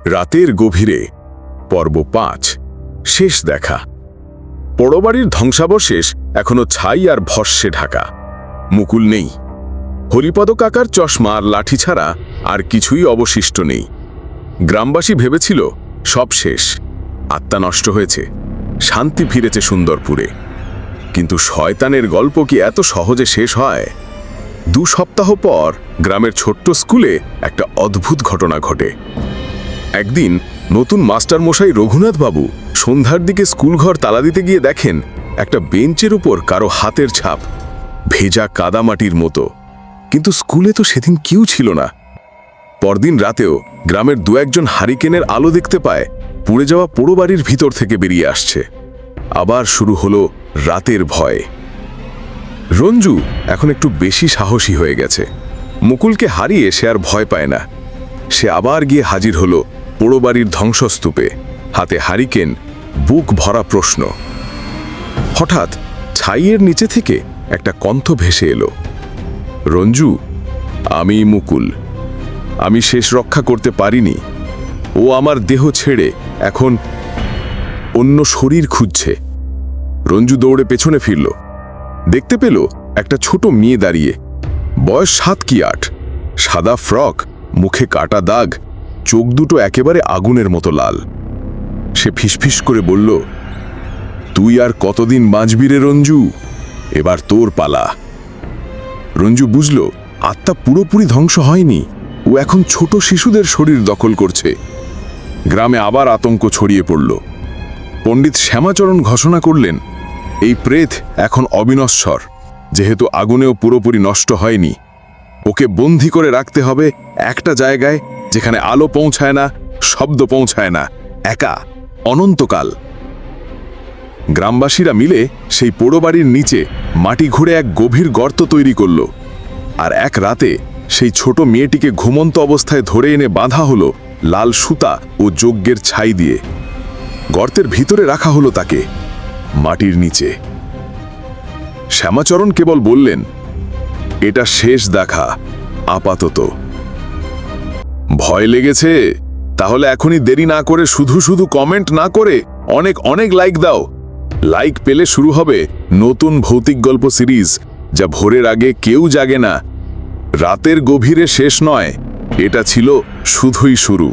রাতের গভীরে পর্ব ৫ শেষ দেখা। পোড়োবাড়ির ধ্বংসাবশেষ এখনো ছাই আর ভস্মে ঢাকা। মুকুল নেই। হরিপদ কাকার চশমা আর লাঠি ছাড়া আর কিছুই অবশিষ্ট নেই। গ্রামবাসী ভেবেছিল সব শেষ, আত্মা নষ্ট হয়েছে, শান্তি ফিরেছে সুন্দরপুরে। কিন্তু শয়তানের গল্প কি এত সহজে শেষ হয়? ২ সপ্তাহ পর গ্রামের ছোট্ট স্কুলে একটা অদ্ভুত ঘটনা ঘটে। একদিন নতুন মাস্টারমশাই রঘুনাথবাবু সন্ধ্যার দিকে স্কুলঘর তালা দিতে গিয়ে দেখেন একটা বেঞ্চের উপর কারো হাতের ছাপ, ভেজা কাদামাটির মতো। কিন্তু স্কুলে তো সেদিন কেউ ছিল না। পরদিন রাতেও গ্রামের ২-১ হারিকেনের আলো দেখতে পায় পুড়ে যাওয়া পোড়ো বাড়ির ভিতর থেকে বেরিয়ে আসছে। আবার শুরু হলো রাতের ভয়। রঞ্জু এখন একটু বেশি সাহসী হয়ে গেছে। মুকুলকে হারিয়ে সে আর ভয় পায় না। সে আবার গিয়ে হাজির হলো পোড়ো বাড়ির ধ্বংসস্তূপে, হাতে হারিকেন, বুক ভরা প্রশ্ন। হঠাৎ ছাইয়ের নিচে থেকে একটা কণ্ঠ ভেসে এলো। রঞ্জু, আমি মুকুল। আমি শেষ রক্ষা করতে পারিনি। ও আমার দেহ ছেড়ে এখন অন্য শরীর খুঁজছে। রঞ্জু দৌড়ে পেছনে ফিরল। দেখতে পেল একটা ছোট মেয়ে দাঁড়িয়ে, বয়স ৭ কি ৮, সাদা ফ্রক, মুখে কাটা দাগ, চোখ দুটো একেবারে আগুনের মতো লাল। সে ফিসফিস করে বলল, তুই আর কতদিন বাঁচবি রে রঞ্জু? এবার তোর পালা। রঞ্জু বুঝল আত্মা পুরোপুরি ধ্বংস হয়নি, ও এখন ছোট শিশুদের শরীর দখল করছে। গ্রামে আবার আতঙ্ক ছড়িয়ে পড়ল। পণ্ডিত শ্যামাচরণ ঘোষণা করলেন, এই প্রেত এখন অবিনশ্বর, যেহেতু আগুনেও পুরোপুরি নষ্ট হয়নি। ওকে বন্দী করে রাখতে হবে একটা জায়গায়, যেখানে আলো পৌঁছায় না, শব্দ পৌঁছায় না, একা, অনন্তকাল। গ্রামবাসীরা মিলে সেই পোড়ো বাড়ির নিচে মাটি ঘুরে এক গভীর গর্ত তৈরি করল। আর এক রাতে সেই ছোট মেয়েটিকে ঘুমন্ত অবস্থায় ধরে এনে বাঁধা হলো লাল সুতা ও যজ্ঞের ছাই দিয়ে। গর্তের ভিতরে রাখা হলো তাকে, মাটির নিচে। শ্যামাচরণ কেবল বললেন, এটা শেষ দেখা আপাতত। ভয় লেগেছে? তাহলে এখনই দেরি না করে শুধু শুধু কমেন্ট না করে অনেক অনেক লাইক দাও। লাইক পেলে শুরু হবে নতুন ভৌতিক গল্প সিরিজ, যা ভোরের আগে কেউ জাগে না। রাতের গভীরে শেষ নয়, এটা ছিল শুধুই শুরু।